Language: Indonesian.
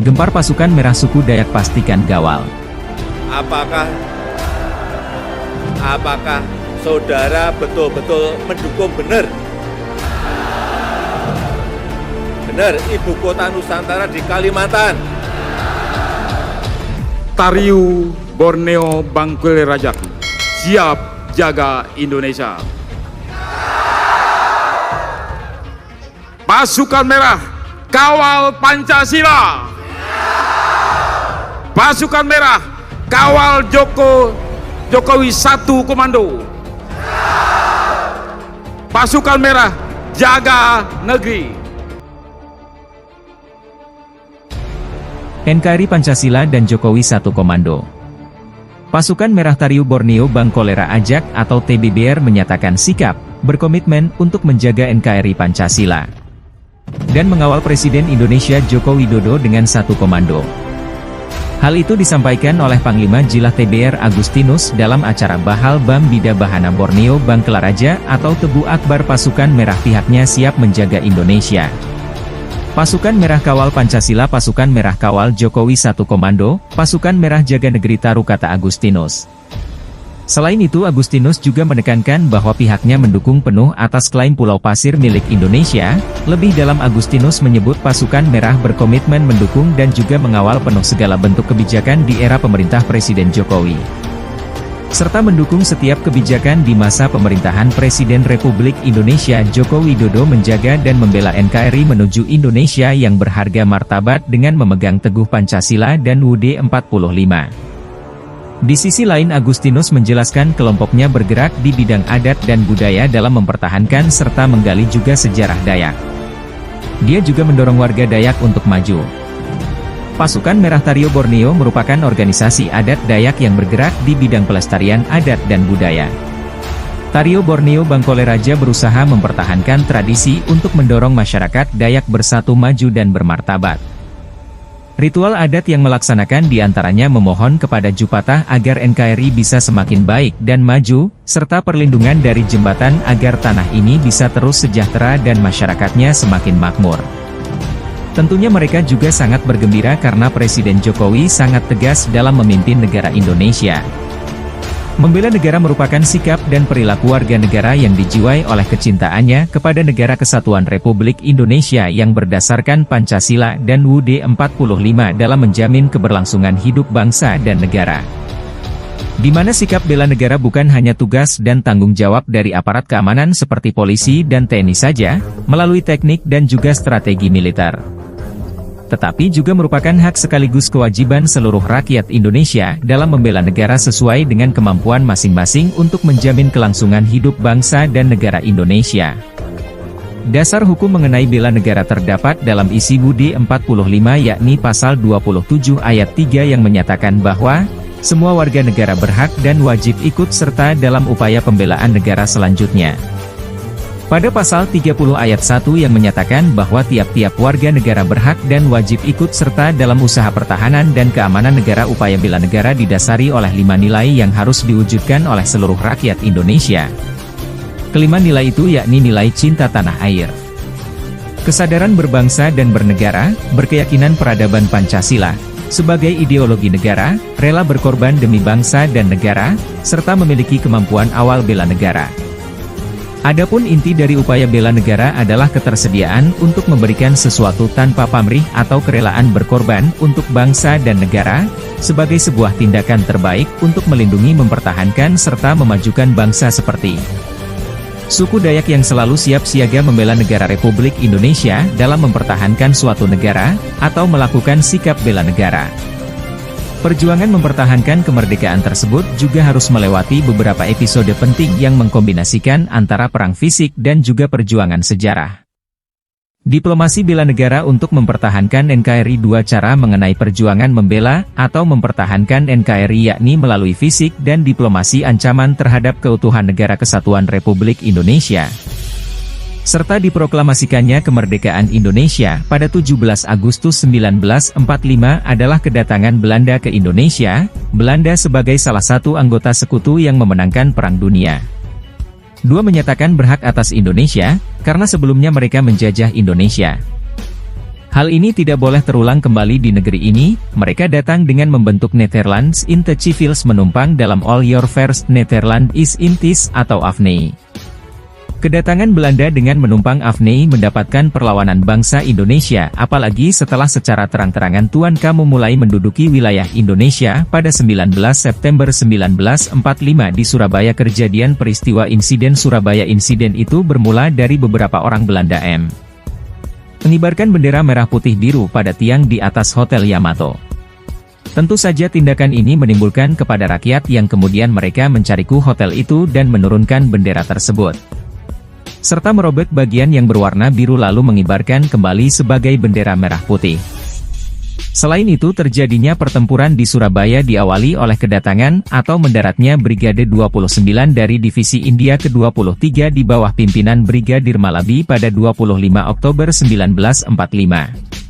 Gempar pasukan merah suku Dayak pastikan gawal. Apakah saudara betul-betul mendukung benar ibu kota Nusantara di Kalimantan? Tariu Borneo Bangkuil Rajak siap jaga Indonesia. Pasukan merah kawal Pancasila. Pasukan merah kawal Jokowi 1 Komando. Pasukan merah jaga negeri. NKRI Pancasila dan Jokowi 1 Komando. Pasukan Merah Tariu Borneo Bangkolera Ajak atau TBBR menyatakan sikap, berkomitmen untuk menjaga NKRI Pancasila dan mengawal Presiden Indonesia Joko Widodo dengan 1 komando. Hal itu disampaikan oleh Panglima Jilah TBR Agustinus dalam acara Bahal Bam Bida Bahana Borneo Bangkelaraja atau Tebu Akbar. Pasukan Merah pihaknya siap menjaga Indonesia. Pasukan Merah Kawal Pancasila, Pasukan Merah Kawal Jokowi 1 Komando, Pasukan Merah Jaga Negeri Taru, kata Agustinus. Selain itu, Agustinus juga menekankan bahwa pihaknya mendukung penuh atas klaim Pulau Pasir milik Indonesia. Lebih dalam, Agustinus menyebut Pasukan Merah berkomitmen mendukung dan juga mengawal penuh segala bentuk kebijakan di era pemerintah Presiden Jokowi, serta mendukung setiap kebijakan di masa pemerintahan Presiden Republik Indonesia Joko Widodo menjaga dan membela NKRI menuju Indonesia yang berharga martabat dengan memegang teguh Pancasila dan UUD 45. Di sisi lain, Agustinus menjelaskan kelompoknya bergerak di bidang adat dan budaya dalam mempertahankan serta menggali juga sejarah Dayak. Dia juga mendorong warga Dayak untuk maju. Pasukan Merah Tariu Borneo merupakan organisasi adat Dayak yang bergerak di bidang pelestarian adat dan budaya. Tariu Borneo Bangkoleraja berusaha mempertahankan tradisi untuk mendorong masyarakat Dayak bersatu, maju dan bermartabat. Ritual adat yang melaksanakan diantaranya memohon kepada Jupatah agar NKRI bisa semakin baik dan maju, serta perlindungan dari jembatan agar tanah ini bisa terus sejahtera dan masyarakatnya semakin makmur. Tentunya mereka juga sangat bergembira karena Presiden Jokowi sangat tegas dalam memimpin negara Indonesia. Membela negara merupakan sikap dan perilaku warga negara yang dijiwai oleh kecintaannya kepada Negara Kesatuan Republik Indonesia yang berdasarkan Pancasila dan UUD 45 dalam menjamin keberlangsungan hidup bangsa dan negara. Di mana sikap bela negara bukan hanya tugas dan tanggung jawab dari aparat keamanan seperti polisi dan TNI saja, melalui teknik dan juga strategi militer, tetapi juga merupakan hak sekaligus kewajiban seluruh rakyat Indonesia dalam membela negara sesuai dengan kemampuan masing-masing untuk menjamin kelangsungan hidup bangsa dan negara Indonesia. Dasar hukum mengenai bela negara terdapat dalam isi UUD 45, yakni pasal 27 ayat 3 yang menyatakan bahwa semua warga negara berhak dan wajib ikut serta dalam upaya pembelaan negara selanjutnya. Pada pasal 30 ayat 1 yang menyatakan bahwa tiap-tiap warga negara berhak dan wajib ikut serta dalam usaha pertahanan dan keamanan negara. Upaya bela negara didasari oleh 5 nilai yang harus diwujudkan oleh seluruh rakyat Indonesia. Kelima nilai itu yakni nilai cinta tanah air, kesadaran berbangsa dan bernegara, berkeyakinan peradaban Pancasila sebagai ideologi negara, rela berkorban demi bangsa dan negara, serta memiliki kemampuan awal bela negara. Adapun inti dari upaya bela negara adalah ketersediaan untuk memberikan sesuatu tanpa pamrih atau kerelaan berkorban untuk bangsa dan negara, sebagai sebuah tindakan terbaik untuk melindungi, mempertahankan serta memajukan bangsa seperti suku Dayak yang selalu siap siaga membela negara Republik Indonesia dalam mempertahankan suatu negara, atau melakukan sikap bela negara. Perjuangan mempertahankan kemerdekaan tersebut juga harus melewati beberapa episode penting yang mengkombinasikan antara perang fisik dan juga perjuangan sejarah. Diplomasi bela negara untuk mempertahankan NKRI. Dua cara mengenai perjuangan membela atau mempertahankan NKRI yakni melalui fisik dan diplomasi ancaman terhadap keutuhan Negara Kesatuan Republik Indonesia, serta diproklamasikannya kemerdekaan Indonesia pada 17 Agustus 1945 adalah kedatangan Belanda ke Indonesia. Belanda sebagai salah satu anggota sekutu yang memenangkan Perang Dunia II menyatakan berhak atas Indonesia, karena sebelumnya mereka menjajah Indonesia. Hal ini tidak boleh terulang kembali di negeri ini. Mereka datang dengan membentuk Netherlands in the Civils menumpang dalam All Your First Netherland is in this atau AFNI. Kedatangan Belanda dengan menumpang AFNI mendapatkan perlawanan bangsa Indonesia, apalagi setelah secara terang-terangan Tuan K memulai menduduki wilayah Indonesia pada 19 September 1945 di Surabaya. Kejadian peristiwa insiden Surabaya. Insiden itu bermula dari beberapa orang Belanda mengibarkan bendera merah putih biru pada tiang di atas Hotel Yamato. Tentu saja tindakan ini menimbulkan kepada rakyat yang kemudian mereka mencariku hotel itu dan menurunkan bendera tersebut, serta merobek bagian yang berwarna biru lalu mengibarkan kembali sebagai bendera merah putih. Selain itu terjadinya pertempuran di Surabaya diawali oleh kedatangan atau mendaratnya Brigade 29 dari Divisi India ke-23 di bawah pimpinan Brigadir Malabi pada 25 Oktober 1945.